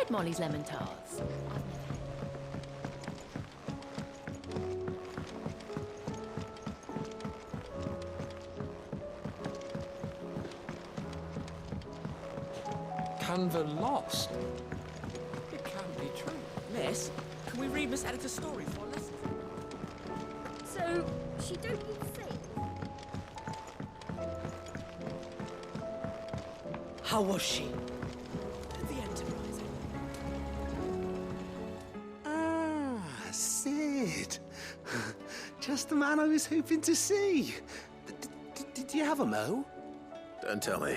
tried Molly's lemon tarts? Canva lost? It can't be true. Miss, can we read Miss Editor's story for a lesson? So, she don't need safe? How was she? The Enterprise. Ah, Sid. Just the man I was hoping to see. Did you have a mo? Don't tell me.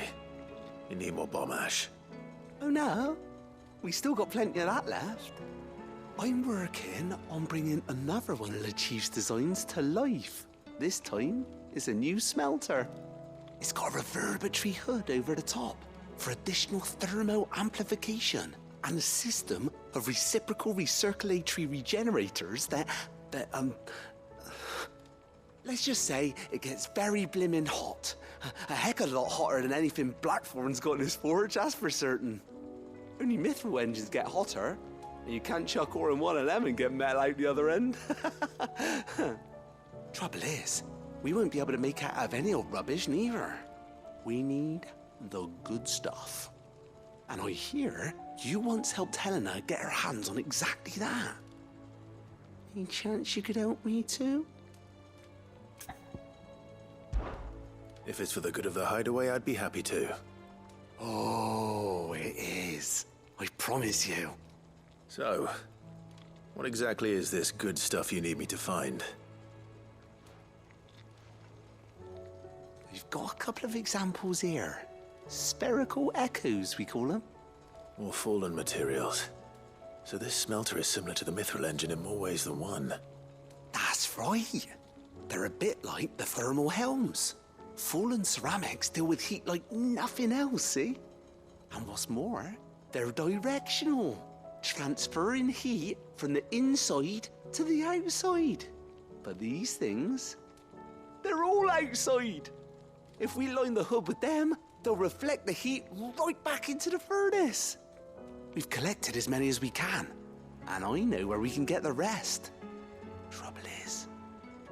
You need more bomb ash. Oh no, we still got plenty of that left. I'm working on bringing another one of the Chief's designs to life. This time, it's a new smelter. It's got a reverberatory hood over the top for additional thermo amplification and a system of reciprocal recirculatory regenerators that let's just say it gets very blimmin' hot. A heck of a lot hotter than anything Blackthorn's got in his forge, that's for certain. Only mithril engines get hotter, and you can't chuck ore in one of them and get metal out the other end. Trouble is, we won't be able to make it out of any old rubbish neither. We need the good stuff. And I hear you once helped Helena get her hands on exactly that. Any chance you could help me too? If it's for the good of the hideaway, I'd be happy to. Oh, it is. I promise you. So, what exactly is this good stuff you need me to find? We've got a couple of examples here. Spherical echoes, we call them. More fallen materials. So this smelter is similar to the mithril engine in more ways than one. That's right. They're a bit like the thermal helms. Fallen ceramics deal with heat like nothing else, see? And what's more, they're directional, transferring heat from the inside to the outside. But these things, they're all outside. If we line the hood with them, they'll reflect the heat right back into the furnace. We've collected as many as we can, and I know where we can get the rest. Trouble is,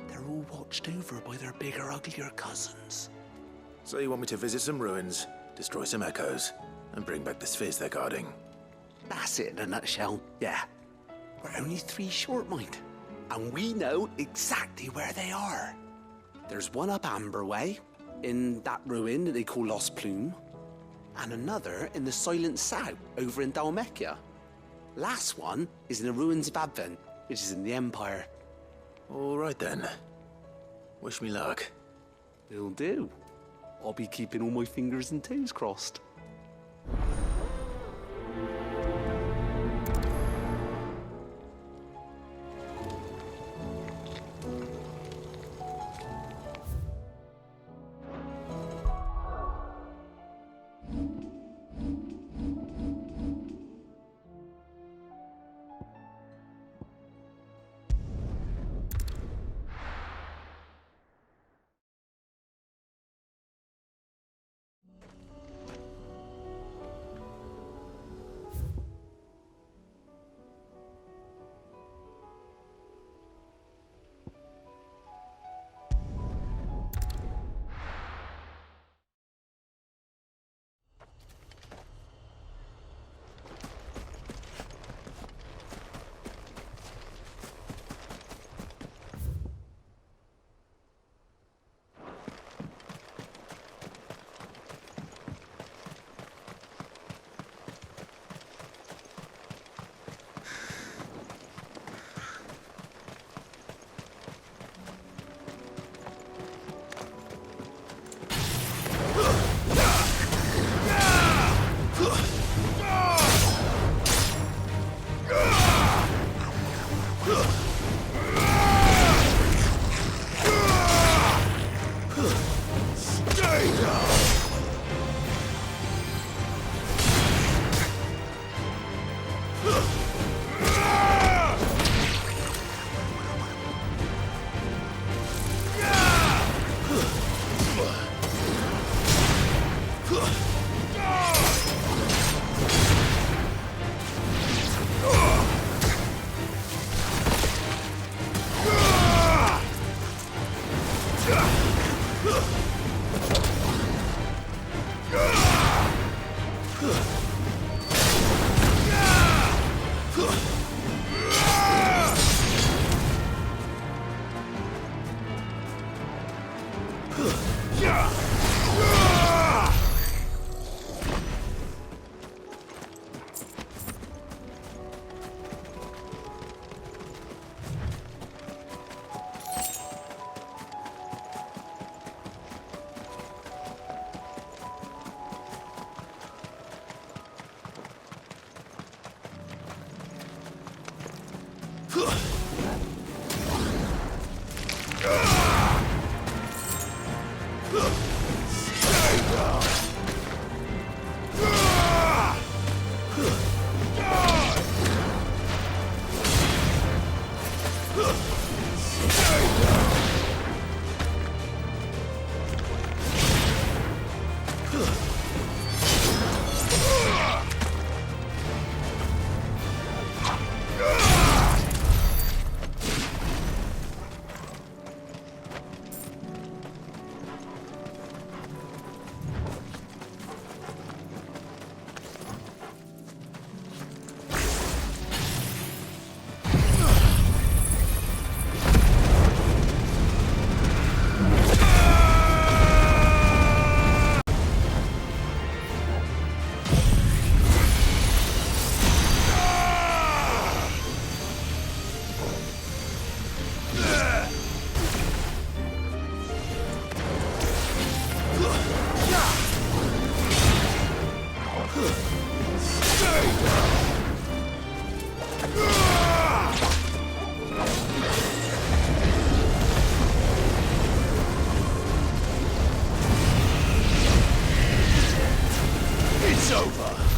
they're all watched over by their bigger, uglier cousins. So you want me to visit some ruins, destroy some echoes, and bring back the spheres they're guarding? That's it in a nutshell, yeah. We're only 3 short, mind, and we know exactly where they are. There's one up Amber Way, in that ruin that they call Lost Plume, and another in the Silent South, over in Dalmekia. Last one is in the ruins of Advent, which is in the Empire. All right then. Wish me luck. Will do. I'll be keeping all my fingers and toes crossed. It's over!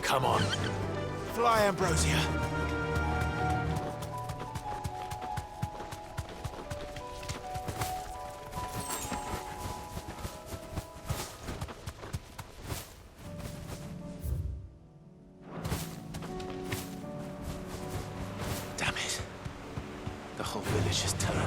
Come on. Fly, Ambrosia. Damn it. The whole village has turned.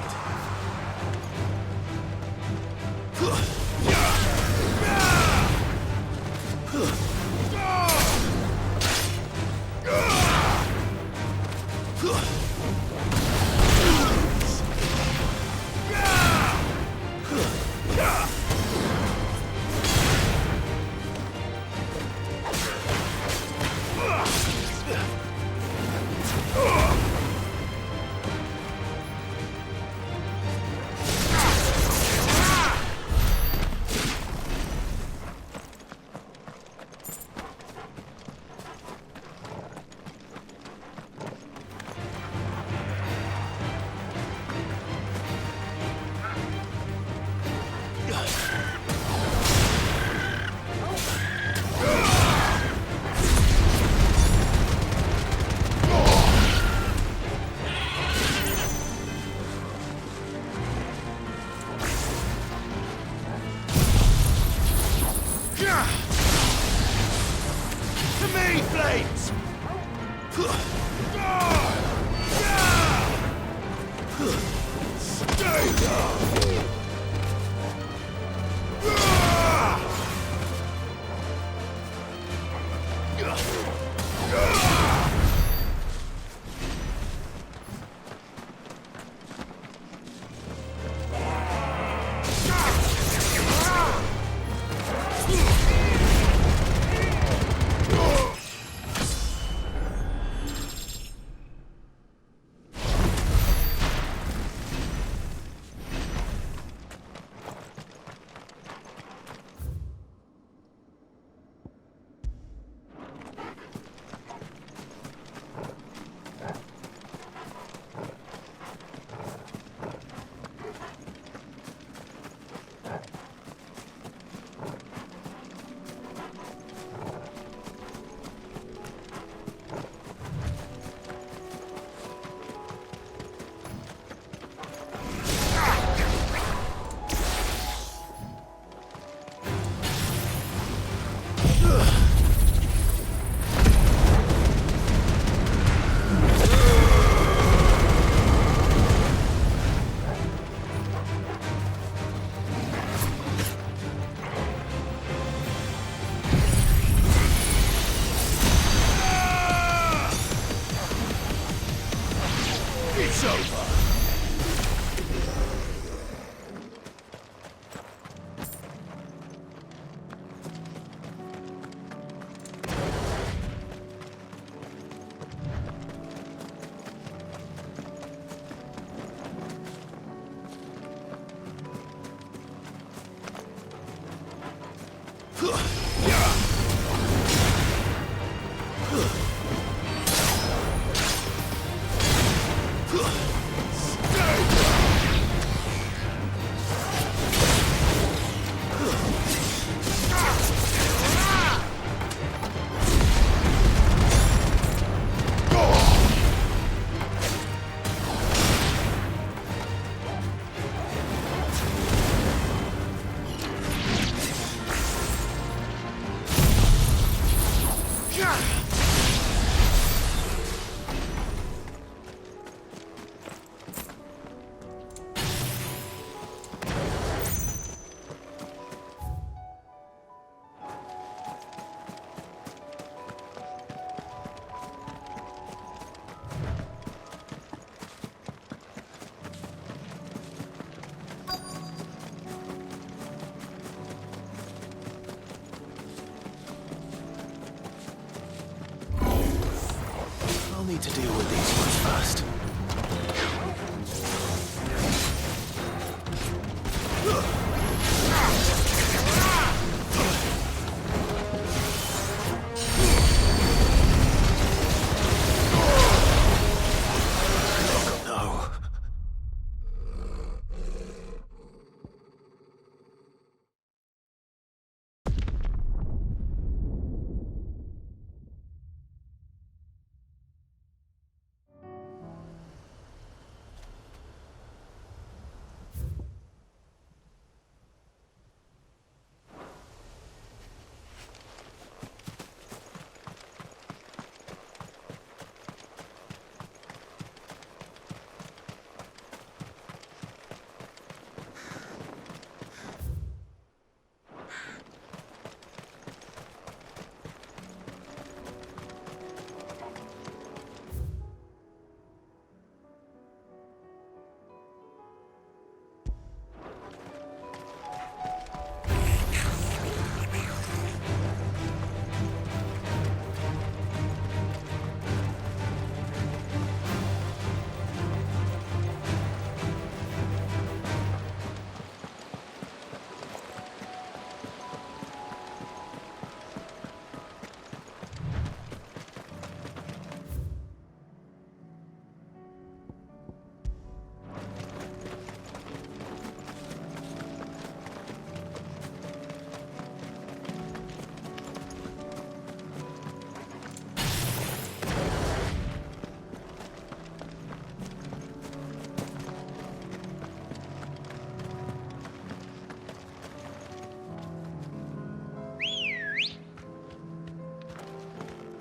Need to deal with these ones first.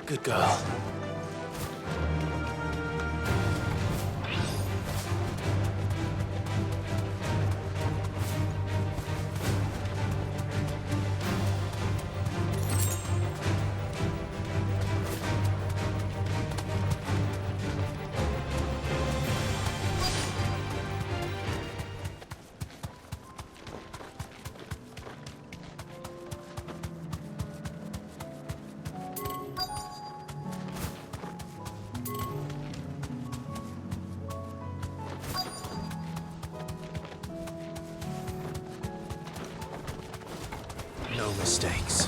Good girl. No mistakes.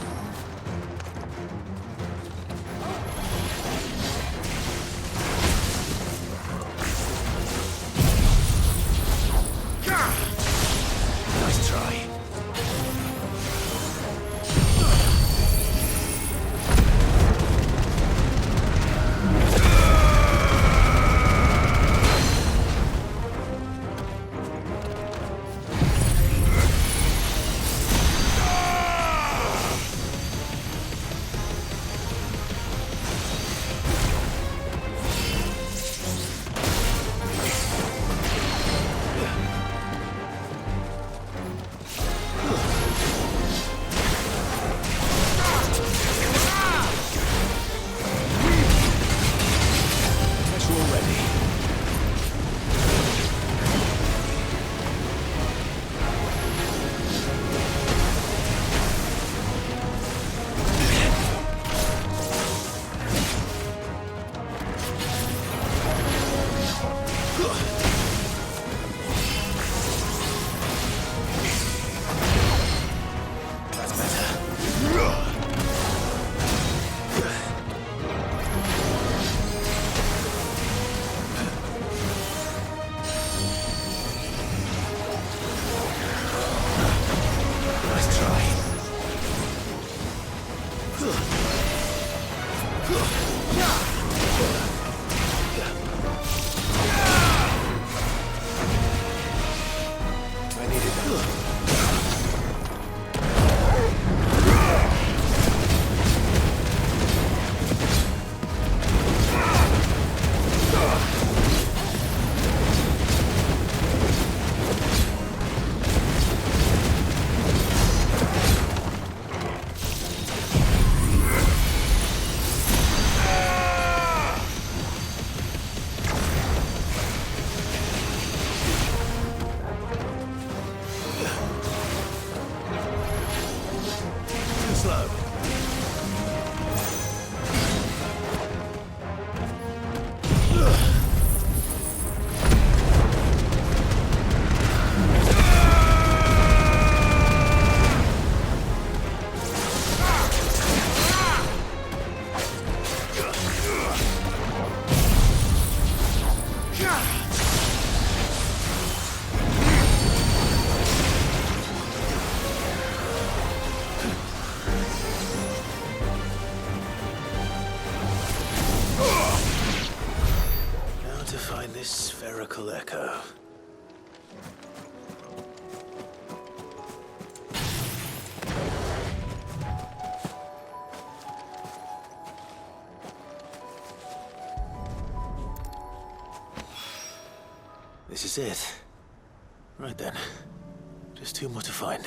Nice try. This spherical echo. This is it. Right then. Just two more to find.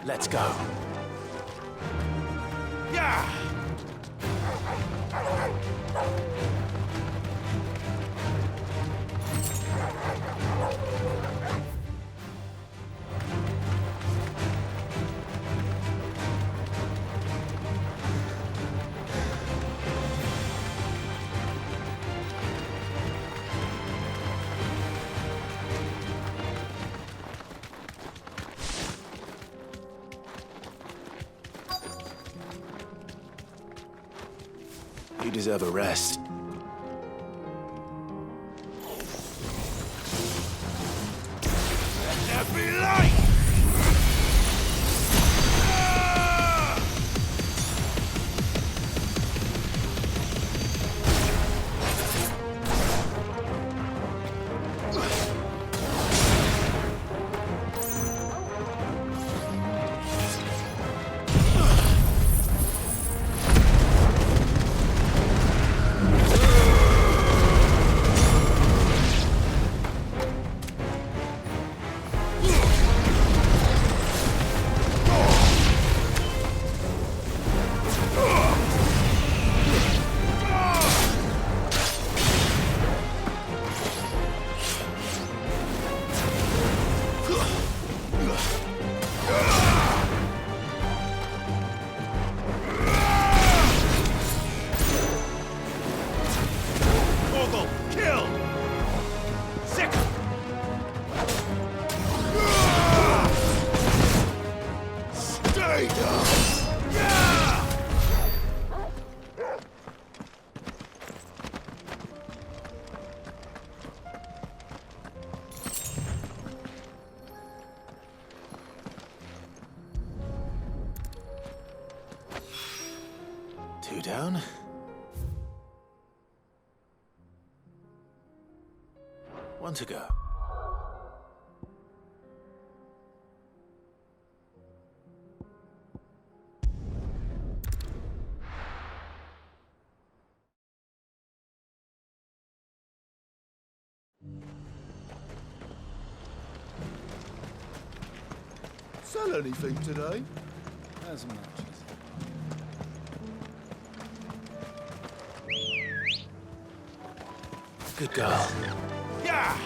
Let's go. Yeah! You deserve a rest. Let there be light! Two down. One to go. Sell anything today? As much as... Good girl. Yeah!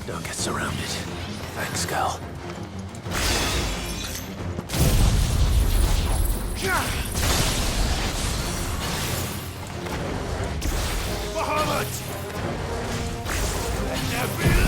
Don't get surrounded. Thanks, girl. Bahamut! Let there be...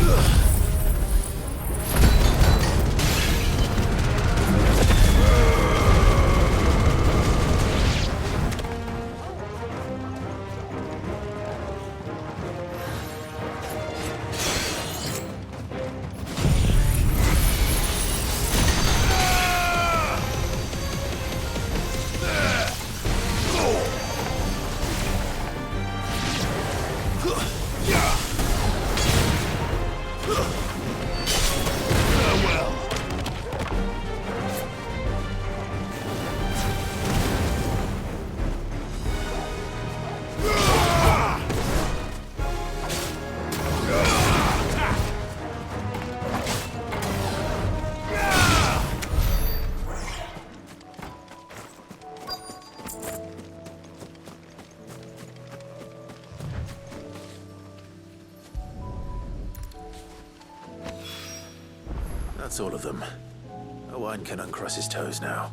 That's all of them. Owen can uncross his toes now.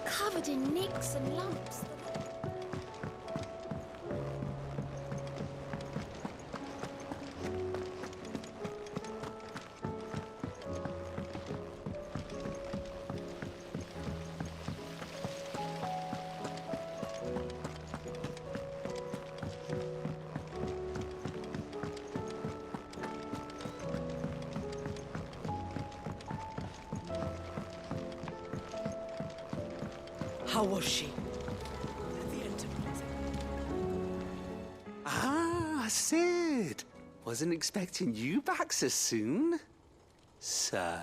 Covered in nicks and lumps. How was she? The Enterprise. Ah, Sid. Wasn't expecting you back so soon. So,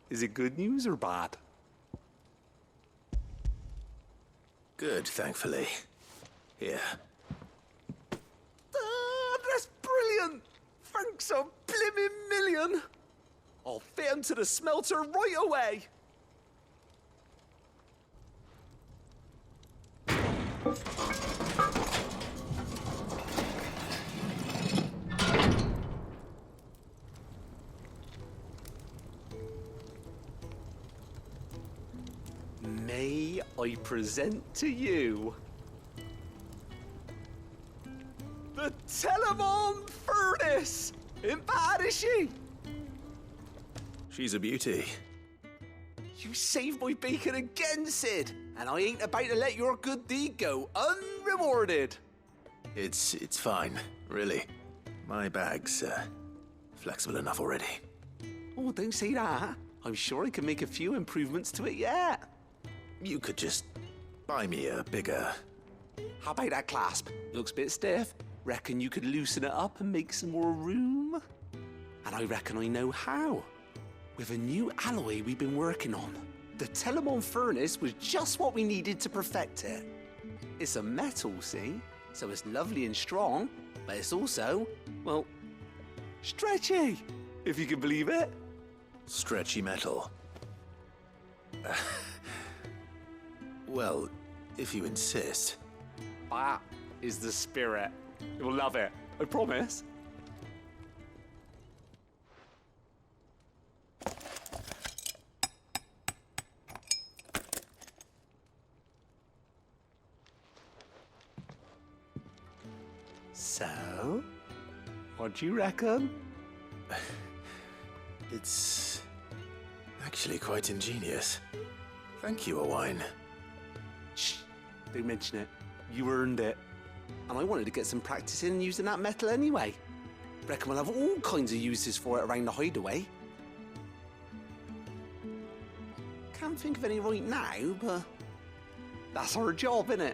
is it good news or bad? Good, thankfully. Here. Ah, that's brilliant! Thanks a blimmin' million! I'll fit him to the smelter right away! May I present to you the Telemon Furnace! Ain't bad, is she? She's a beauty. You saved my bacon again, Sid, and I ain't about to let your good deed go unrewarded. It's fine, really. My bag's flexible enough already. Oh, don't say that. I'm sure I can make a few improvements to it yet. You could just buy me a bigger... How about that clasp? Looks a bit stiff. Reckon you could loosen it up and make some more room? And I reckon I know how. With a new alloy we've been working on. The Telemon Furnace was just what we needed to perfect it. It's a metal, see? So it's lovely and strong, but it's also, well, stretchy, if you can believe it. Stretchy metal. Well, if you insist. That is the spirit. You'll love it, I promise. So, what do you reckon? It's actually quite ingenious. Thank you, Owain. Shh, don't mention it. You earned it. And I wanted to get some practice in using that metal anyway. Reckon we'll have all kinds of uses for it around the hideaway. Can't think of any right now, but that's our job, innit?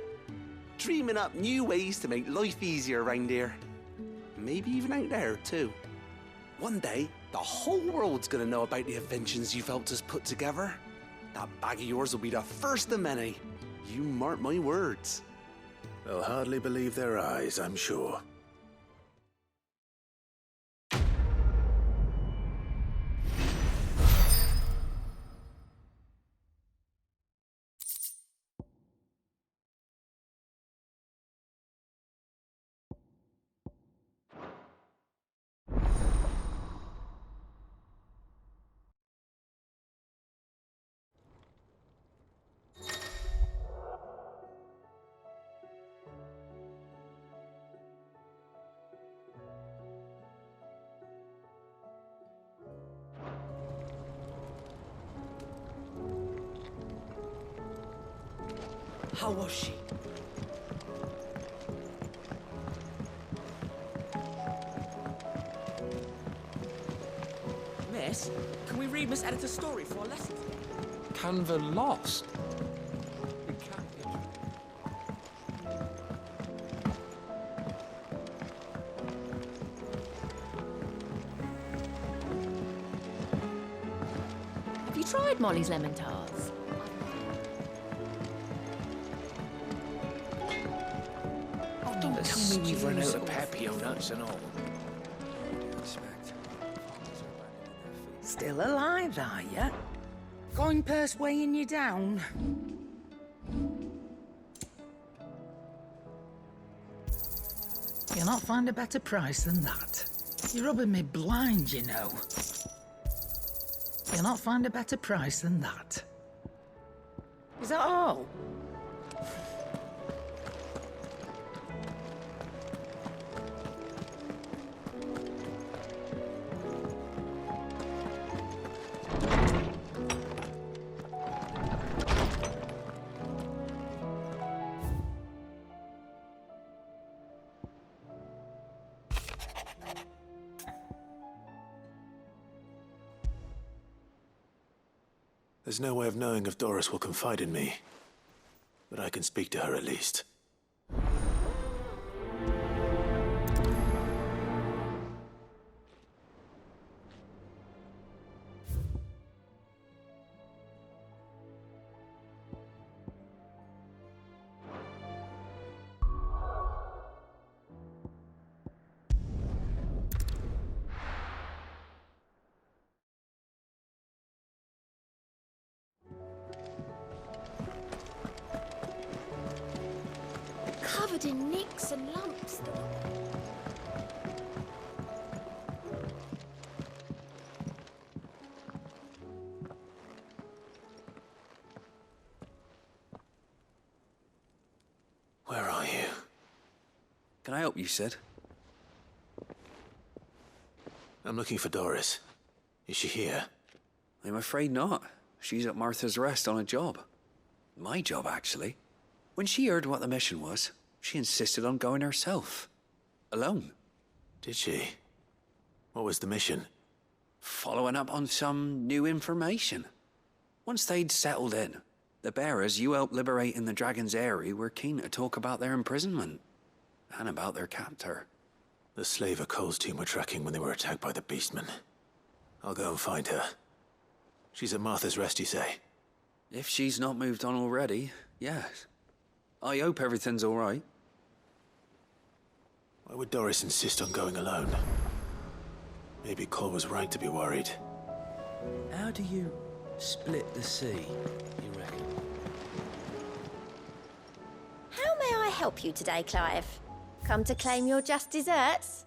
Dreaming up new ways to make life easier around here. Maybe even out there, too. One day, the whole world's gonna know about the inventions you've helped us put together. That bag of yours will be the first of many. You mark my words. They'll hardly believe their eyes, I'm sure. How was she? Miss, can we read Miss Editor's story for a lesson? Canva lost. It can't be true. Have you tried Molly's lemon tarts? Oh, don't tell me we've run out of Pepio nuts and all. Still alive, are you? Coin purse weighing you down? You'll not find a better price than that. You're rubbing me blind, you know. You'll not find a better price than that. Is that all? There's no way of knowing if Doris will confide in me. but I can speak to her at least. Covered in nicks and lumps. Where are you? Can I help you, Sid? I'm looking for Doris. Is she here? I'm afraid not. She's at Martha's Rest on a job. My job, actually. When she heard what the mission was, she insisted on going herself. Alone. Did she? What was the mission? Following up on some new information. Once they'd settled in, the bearers you helped liberate in the Dragon's Eyrie were keen to talk about their imprisonment. And about their captor. The slaver Cole's team were tracking when they were attacked by the Beastmen. I'll go and find her. She's at Martha's Rest, you say? If she's not moved on already, yes. I hope everything's all right. Why would Doris insist on going alone? Maybe Cole was right to be worried. How do you split the sea, you reckon? How may I help you today, Clive? Come to claim your just desserts?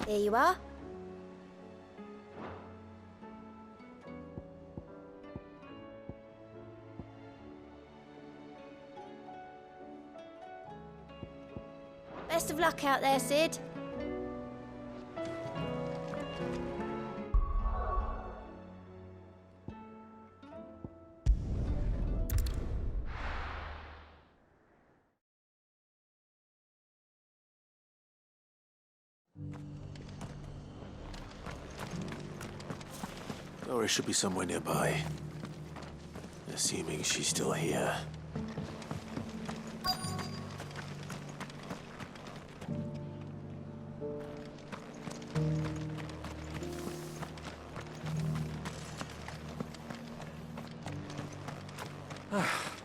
Here you are. Best of luck out there, Sid. Doris should be somewhere nearby. Assuming she's still here.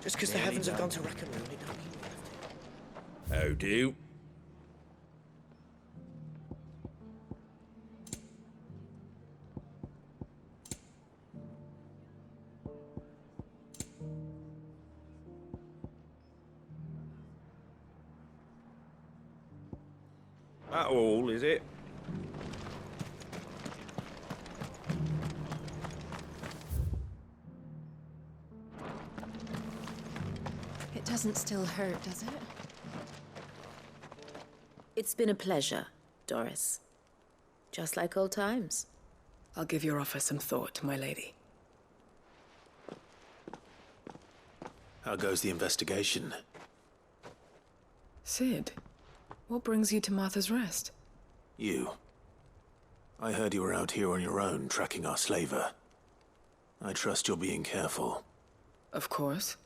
Just because the heavens have gone to rack and ruin it, don't mean we have to. How do? That all, is it? It doesn't still hurt, does it? It's been a pleasure, Doris. Just like old times. I'll give your offer some thought, my lady. How goes the investigation? Sid, what brings you to Martha's Rest? You. I heard you were out here on your own, tracking our slaver. I trust you're being careful. Of course.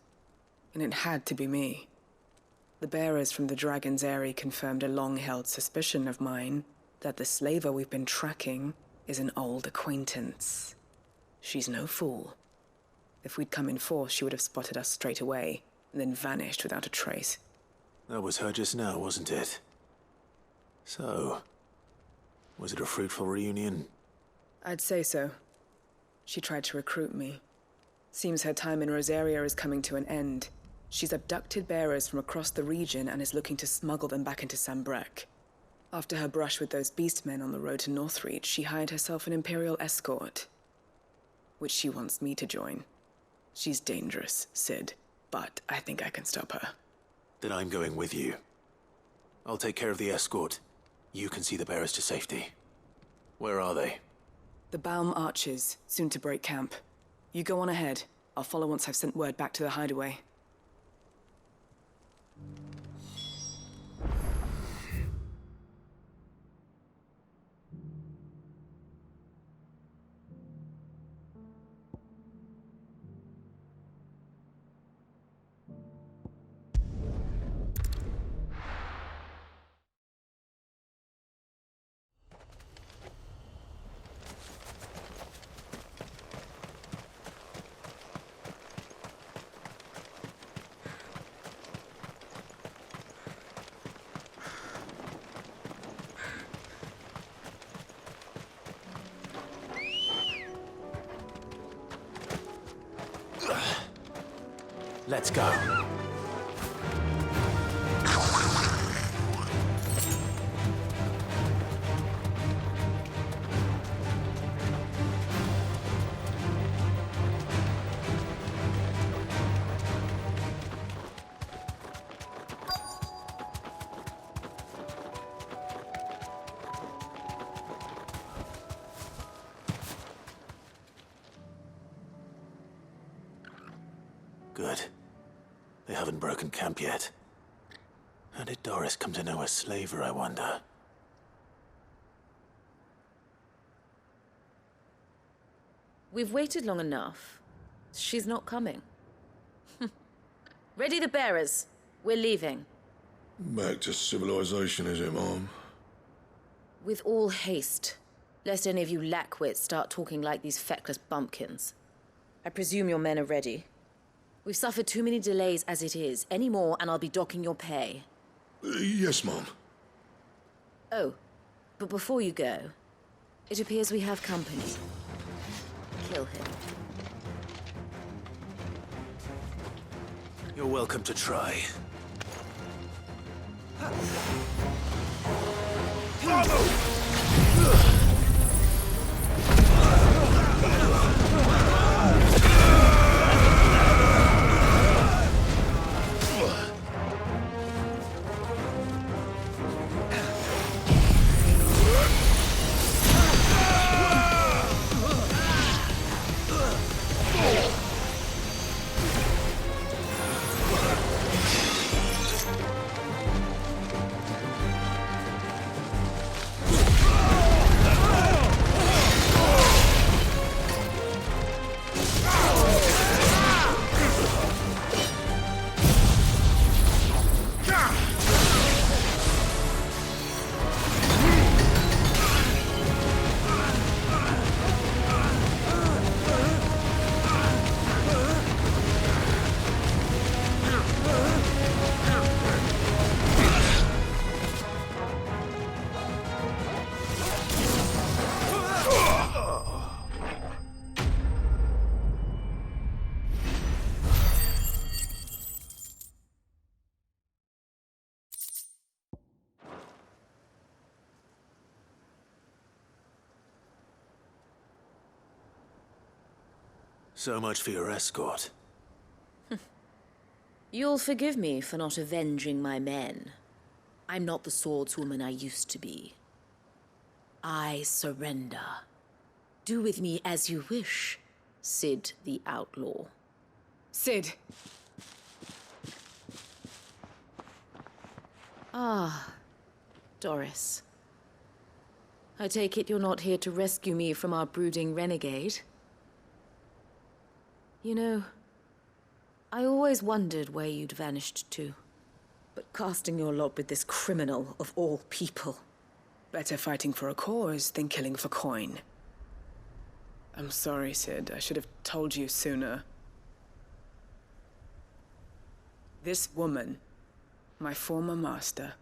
And it had to be me. The bearers from the Dragon's Eyrie confirmed a long-held suspicion of mine that the slaver we've been tracking is an old acquaintance. She's no fool. If we'd come in force, she would have spotted us straight away, and then vanished without a trace. That was her just now, wasn't it? So, was it a fruitful reunion? I'd say so. She tried to recruit me. Seems her time in Rosaria is coming to an end. She's abducted bearers from across the region and is looking to smuggle them back into Sambrek. After her brush with those beastmen on the road to Northreach, she hired herself an Imperial escort, which she wants me to join. She's dangerous, Sid, but I think I can stop her. Then I'm going with you. I'll take care of the escort. You can see the bearers to safety. Where are they? The Baum Archers, soon to break camp. You go on ahead. I'll follow once I've sent word back to the hideaway. Let's go. Good. They haven't broken camp yet. How did Doris come to know a slaver, I wonder? We've waited long enough. She's not coming. Ready the bearers. We're leaving. Back to civilization, is it, Mom? With all haste, lest any of you lackwits start talking like these feckless bumpkins. I presume your men are ready. We've suffered too many delays as it is. Any more, and I'll be docking your pay. Yes, Mom. Oh, but before you go, it appears we have company. Kill him. You're welcome to try. So much for your escort. You'll forgive me for not avenging my men. I'm not the swordswoman I used to be. I surrender. Do with me as you wish, Sid the Outlaw. Sid! Ah, Doris. I take it you're not here to rescue me from our brooding renegade? You know, I always wondered where you'd vanished to. But casting your lot with this criminal of all people. Better fighting for a cause than killing for coin. I'm sorry, Sid. I should have told you sooner. This woman, my former master,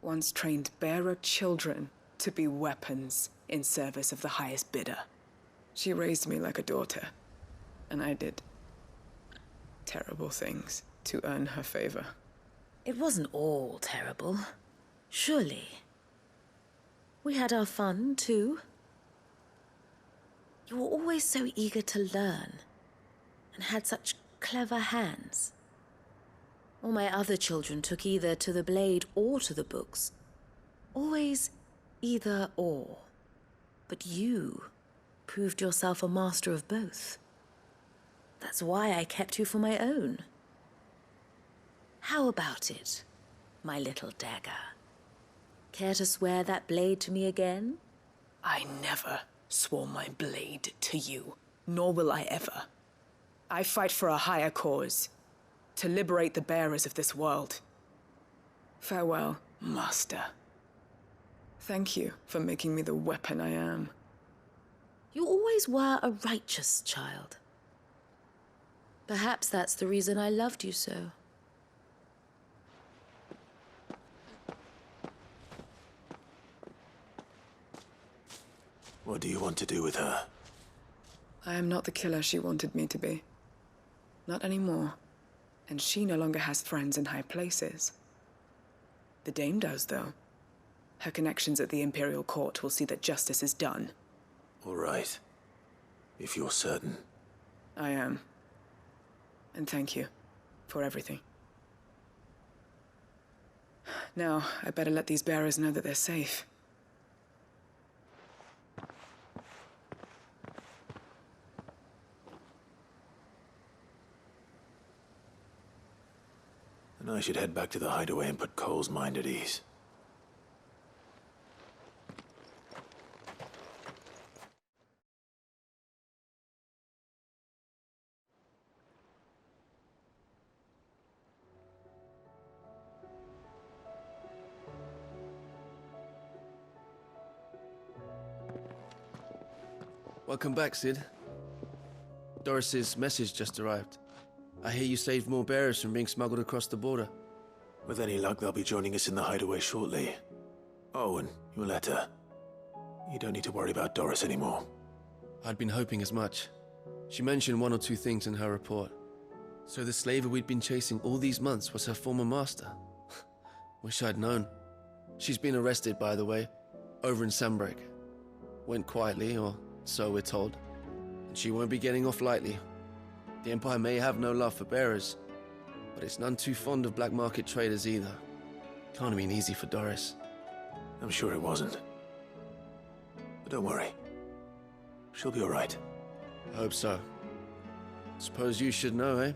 once trained bearer children to be weapons in service of the highest bidder. She raised me like a daughter, and I did terrible things to earn her favor. It wasn't all terrible, surely. We had our fun, too. You were always so eager to learn, and had such clever hands. All my other children took either to the blade or to the books. Always either or. But you proved yourself a master of both. That's why I kept you for my own. How about it, my little dagger? Care to swear that blade to me again? I never swore my blade to you, nor will I ever. I fight for a higher cause, to liberate the bearers of this world. Farewell, Master. Thank you for making me the weapon I am. You always were a righteous child. Perhaps that's the reason I loved you so. What do you want to do with her? I am not the killer she wanted me to be. Not anymore. And she no longer has friends in high places. The Dame does, though. Her connections at the Imperial Court will see that justice is done. All right. If you're certain. I am. And thank you for everything. Now, I better let these bearers know that they're safe. And I should head back to the hideaway and put Cole's mind at ease. Welcome back, Sid. Doris's message just arrived. I hear you saved more bearers from being smuggled across the border. With any luck, they'll be joining us in the hideaway shortly. Oh, and your letter. You don't need to worry about Doris anymore. I'd been hoping as much. She mentioned one or two things in her report. So the slaver we'd been chasing all these months was her former master. Wish I'd known. She's been arrested, by the way, over in Sandbreak. Went quietly, or so we're told. And she won't be getting off lightly. The Empire may have no love for bearers, but it's none too fond of black market traders either. Can't have been easy for Doris. I'm sure it wasn't. But don't worry. She'll be all right. I hope so. Suppose you should know, eh?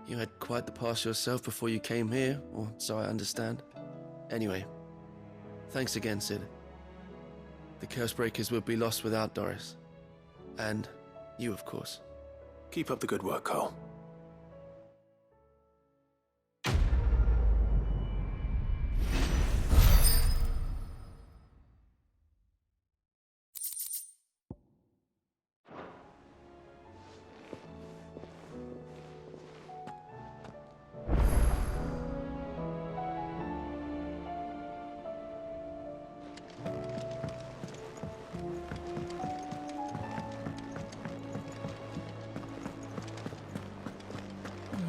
You had quite the past yourself before you came here, or so I understand. Anyway, thanks again, Sid. The Cursebreakers would be lost without Doris. And you, of course. Keep up the good work, Cole.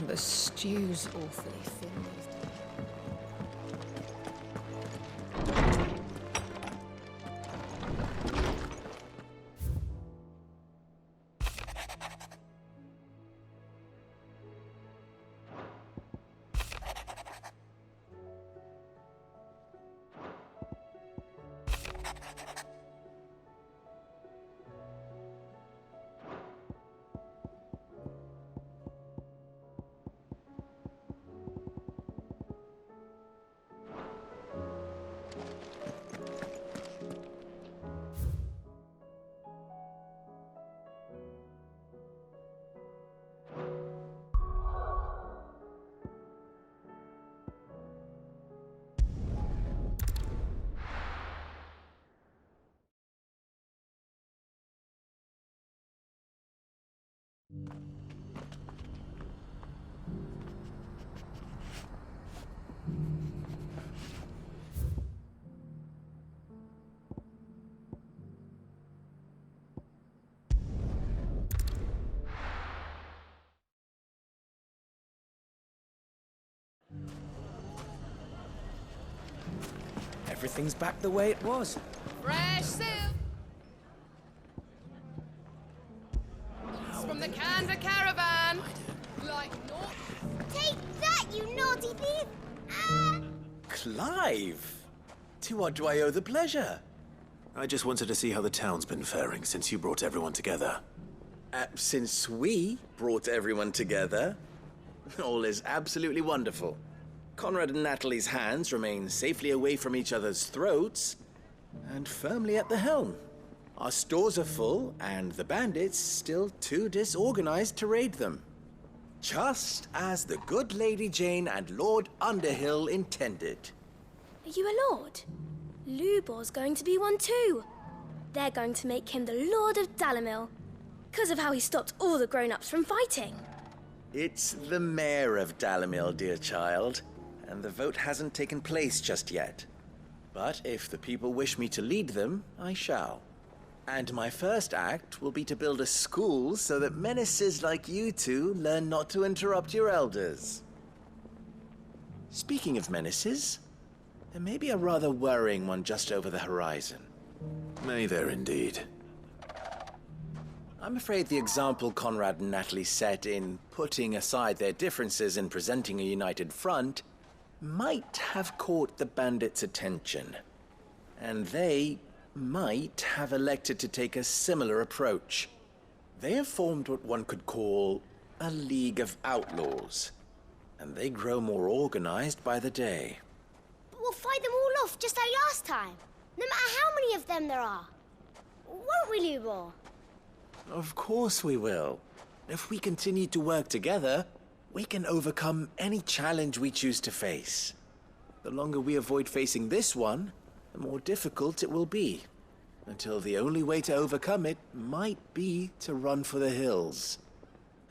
The stew's awfully thin these days. Everything's back the way it was. Fresh soup! From the Canva caravan! Like not. Take that, you naughty thief! Ah! Clive! To what do I owe the pleasure? I just wanted to see how the town's been faring since you brought everyone together. Since we brought everyone together, all is absolutely wonderful. Conrad and Natalie's hands remain safely away from each other's throats, and firmly at the helm. Our stores are full, and the bandits still too disorganized to raid them. Just as the good Lady Jane and Lord Underhill intended. Are you a lord? Lubor's going to be one too. They're going to make him the Lord of Dalamil, because of how he stopped all the grown-ups from fighting. It's the mayor of Dalamil, dear child, and the vote hasn't taken place just yet. But if the people wish me to lead them, I shall. And my first act will be to build a school so that menaces like you two learn not to interrupt your elders. Speaking of menaces, there may be a rather worrying one just over the horizon. May there indeed. I'm afraid the example Conrad and Natalie set in putting aside their differences and presenting a united front might have caught the bandits' attention. And they might have elected to take a similar approach. They have formed what one could call a League of Outlaws, and they grow more organized by the day. But we'll fight them all off just like last time, no matter how many of them there are. Won't we, Lubor? Of course we will. If we continue to work together, we can overcome any challenge we choose to face. The longer we avoid facing this one, the more difficult it will be, until the only way to overcome it might be to run for the hills.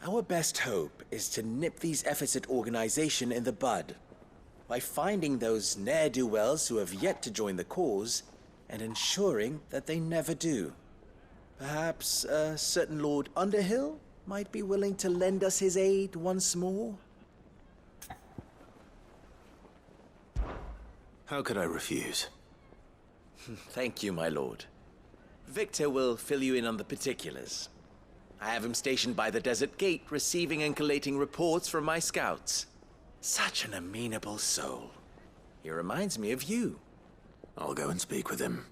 Our best hope is to nip these efforts at organization in the bud, by finding those ne'er-do-wells who have yet to join the cause, and ensuring that they never do. Perhaps a certain Lord Underhill might be willing to lend us his aid once more? How could I refuse? Thank you, my lord. Victor will fill you in on the particulars. I have him stationed by the desert gate, receiving and collating reports from my scouts. Such an amenable soul. He reminds me of you. I'll go and speak with him.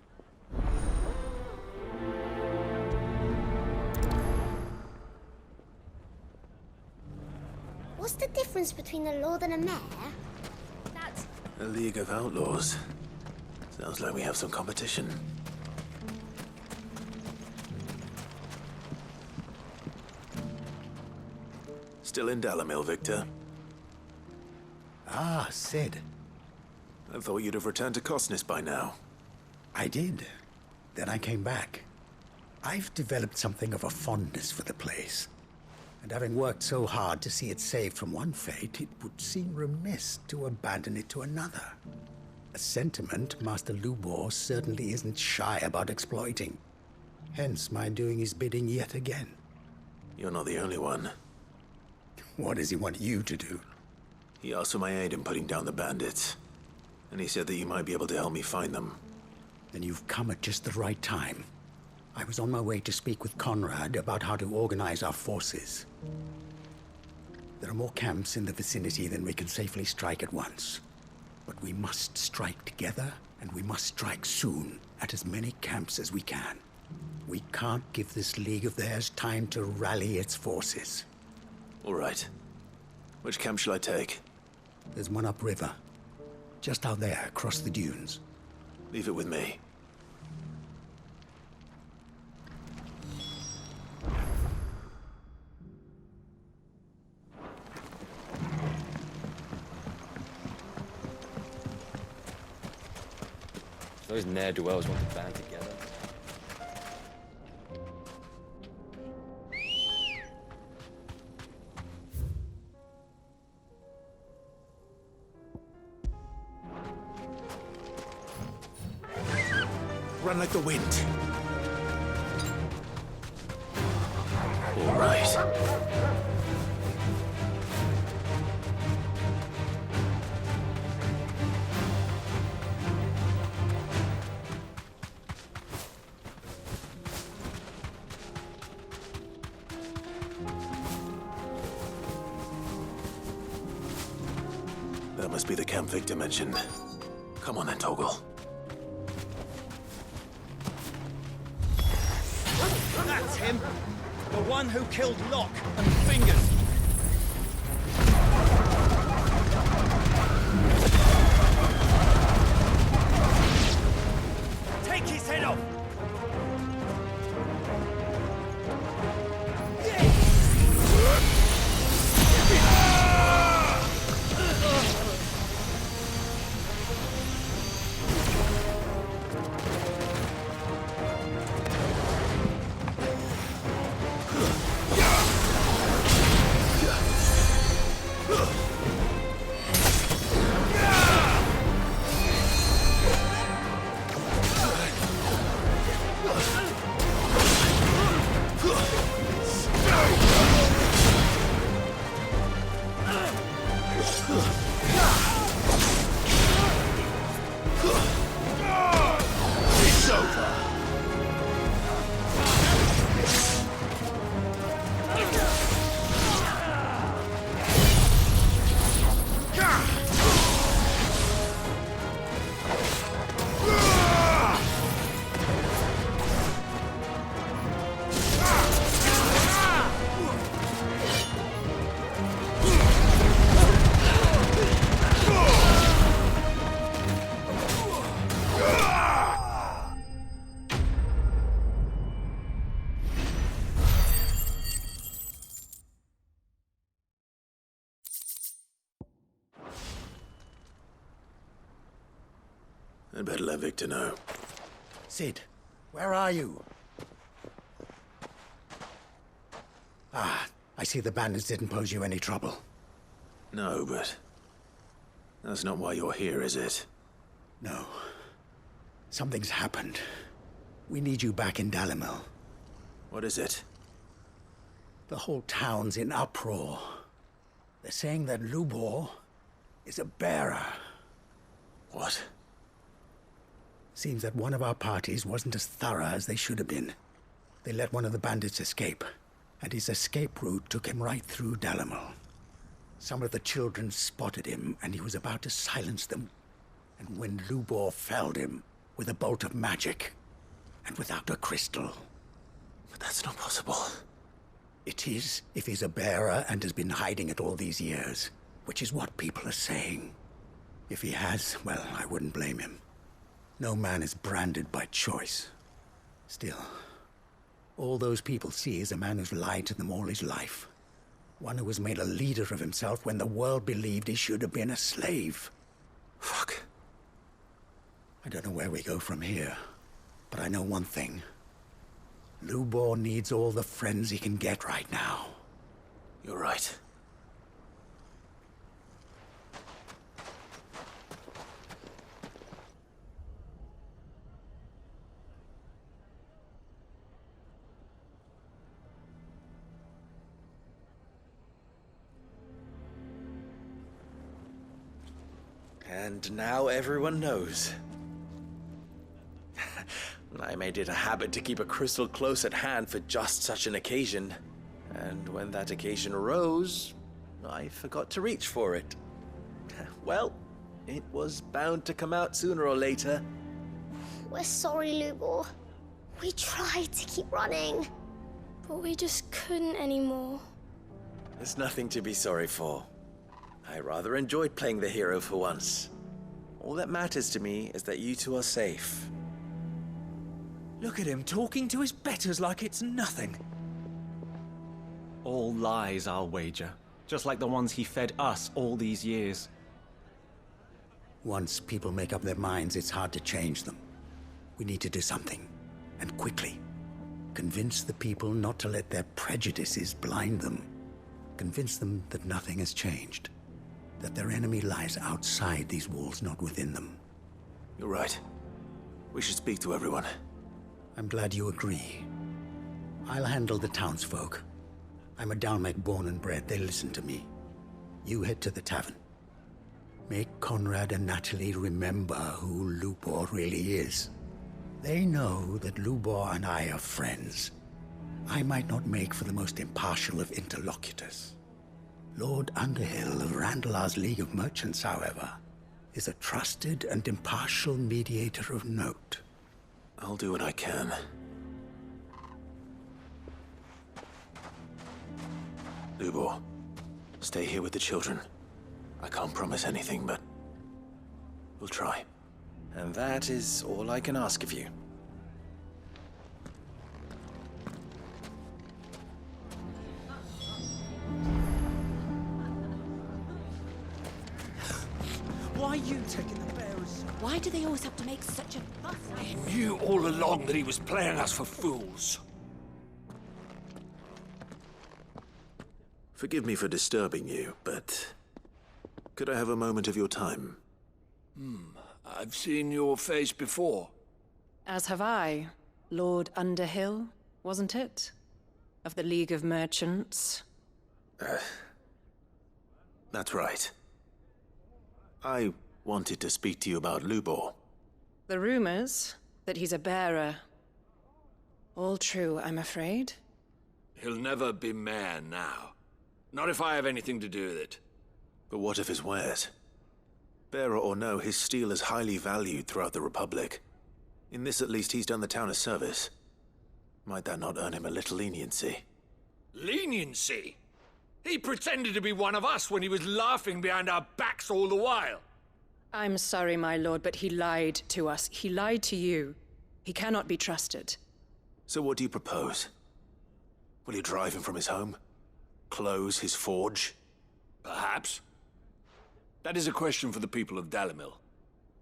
What's the difference between a lord and a mayor? That's... A League of Outlaws. Sounds like we have some competition. Still in Dalamil, Victor? Ah, Sid. I thought you'd have returned to Cosnis by now. I did. Then I came back. I've developed something of a fondness for the place. And having worked so hard to see it saved from one fate, it would seem remiss to abandon it to another. A sentiment Master Lubor certainly isn't shy about exploiting. Hence my doing his bidding yet again. You're not the only one. What does he want you to do? He asked for my aid in putting down the bandits. And he said that you might be able to help me find them. Then you've come at just the right time. I was on my way to speak with Conrad about how to organize our forces. There are more camps in the vicinity than we can safely strike at once. But we must strike together, and we must strike soon at as many camps as we can. We can't give this league of theirs time to rally its forces. All right. Which camp shall I take? There's one upriver. Just out there, across the dunes. Leave it with me. Those ne'er-do-wells want to band together. Run like the wind. All right. That must be the camp Victor mentioned. Come on then, Toggle. That's him! The one who killed Locke and Fingers! Take his head off! I'd better let Victor know. Sid, where are you? Ah, I see the bandits didn't pose you any trouble. No, but that's not why you're here, is it? No. Something's happened. We need you back in Dalimil. What is it? The whole town's in uproar. They're saying that Lubor is a bearer. What? Seems that one of our parties wasn't as thorough as they should have been. They let one of the bandits escape, and his escape route took him right through Dalimil. Some of the children spotted him, and he was about to silence them. And when Lubor felled him with a bolt of magic, and without a crystal. But that's not possible. It is, if he's a bearer and has been hiding it all these years, which is what people are saying. If he has, well, I wouldn't blame him. No man is branded by choice. Still, all those people see is a man who's lied to them all his life. One who was made a leader of himself when the world believed he should have been a slave. Fuck. I don't know where we go from here, but I know one thing. Lubor needs all the friends he can get right now. You're right. And now everyone knows. I made it a habit to keep a crystal close at hand for just such an occasion. And when that occasion arose, I forgot to reach for it. Well, it was bound to come out sooner or later. We're sorry, Lubor. We tried to keep running, but we just couldn't anymore. There's nothing to be sorry for. I rather enjoyed playing the hero for once. All that matters to me is that you two are safe. Look at him talking to his betters like it's nothing. All lies, I'll wager. Just like the ones he fed us all these years. Once people make up their minds, it's hard to change them. We need to do something, and quickly. Convince the people not to let their prejudices blind them. Convince them that nothing has changed. That their enemy lies outside these walls, not within them. You're right. We should speak to everyone. I'm glad you agree. I'll handle the townsfolk. I'm a Dalmec born and bred. They listen to me. You head to the tavern. Make Conrad and Natalie remember who Lubor really is. They know that Lubor and I are friends. I might not make for the most impartial of interlocutors. Lord Underhill of Randalar's League of Merchants, however, is a trusted and impartial mediator of note. I'll do what I can. Lubor, stay here with the children. I can't promise anything, but we'll try. And that is all I can ask of you. Why are you taking the bearers? Why do they always have to make such a fuss? He knew all along that he was playing us for fools. Forgive me for disturbing you, but could I have a moment of your time? I've seen your face before. As have I. Lord Underhill, wasn't it? Of the League of Merchants. That's right. I wanted to speak to you about Lubor. The rumors that he's a bearer. All true, I'm afraid. He'll never be mayor now. Not if I have anything to do with it. But what of his wares? Bearer or no, his steel is highly valued throughout the Republic. In this at least he's done the town a service. Might that not earn him a little leniency? Leniency? He pretended to be one of us when he was laughing behind our backs all the while. I'm sorry, my lord, but he lied to us. He lied to you. He cannot be trusted. So what do you propose? Will you drive him from his home? Close his forge? Perhaps. That is a question for the people of Dalimil.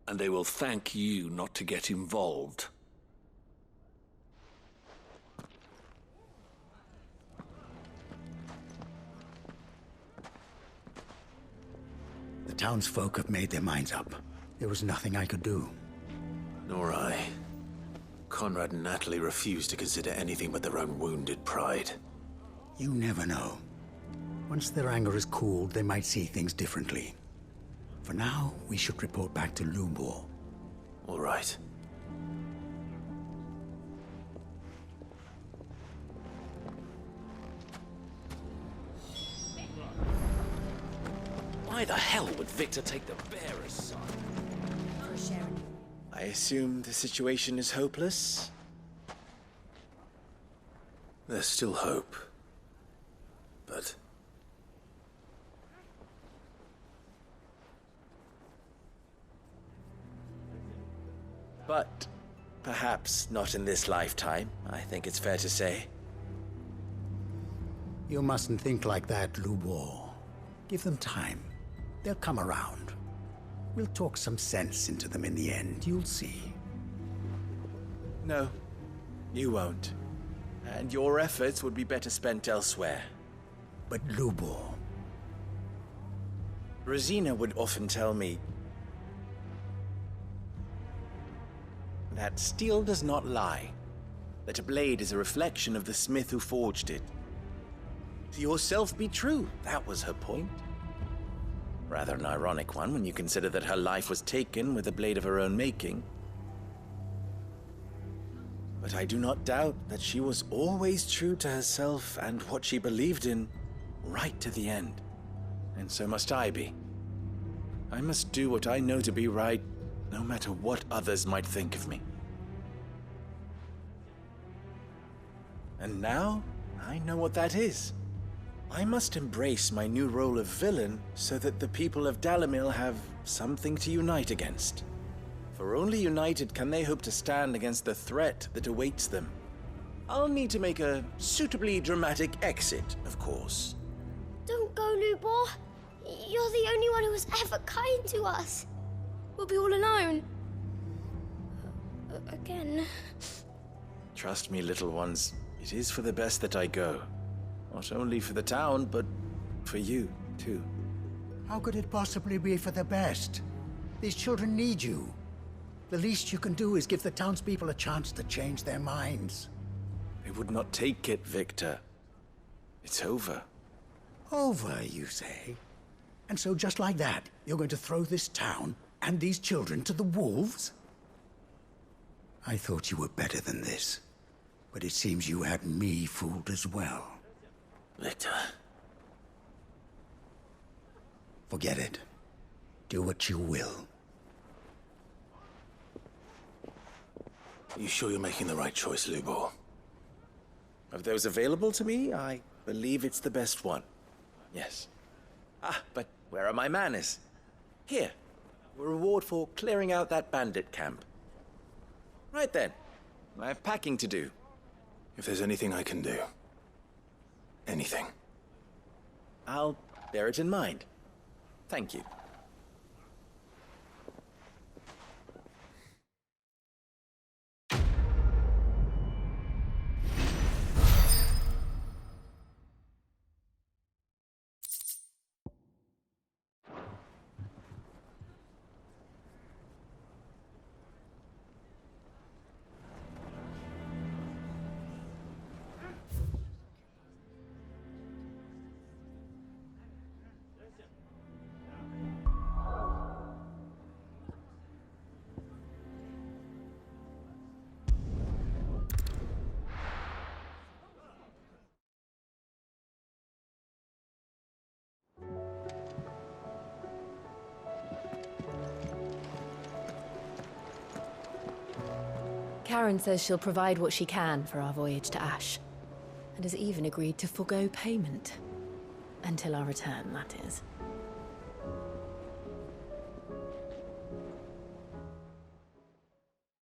And they will thank you not to get involved. The townsfolk have made their minds up. There was nothing I could do. Nor I. Conrad and Natalie refused to consider anything but their own wounded pride. You never know. Once their anger is cooled, they might see things differently. For now, we should report back to Lubor. All right. Why the hell would Victor take the bearer's side? I assume the situation is hopeless? There's still hope. But... But perhaps not in this lifetime, I think it's fair to say. You mustn't think like that, Lubor. Give them time. They'll come around. We'll talk some sense into them in the end, you'll see. No, you won't. And your efforts would be better spent elsewhere. But Lubor... Rosina would often tell me that steel does not lie, that a blade is a reflection of the smith who forged it. To yourself be true, that was her point. Rather an ironic one when you consider that her life was taken with a blade of her own making. But I do not doubt that she was always true to herself and what she believed in, right to the end. And so must I be. I must do what I know to be right, no matter what others might think of me. And now, I know what that is. I must embrace my new role of villain so that the people of Dalimil have something to unite against. For only united can they hope to stand against the threat that awaits them. I'll need to make a suitably dramatic exit, of course. Don't go, Lubor. You're the only one who was ever kind to us. We'll be all alone. Again. Trust me, little ones. It is for the best that I go. Not only for the town, but for you, too. How could it possibly be for the best? These children need you. The least you can do is give the townspeople a chance to change their minds. They would not take it, Victor. It's over. Over, you say? And so just like that, you're going to throw this town and these children to the wolves? I thought you were better than this. But it seems you had me fooled as well. Victor. Forget it. Do what you will. Are you sure you're making the right choice, Lubor? Of those available to me, I believe it's the best one. Yes. Ah, but where are my manners? Here. A reward for clearing out that bandit camp. Right then. I have packing to do. If there's anything I can do. Anything. I'll bear it in mind. Thank you. Karen says she'll provide what she can for our voyage to Ash, and has even agreed to forego payment. Until our return, that is.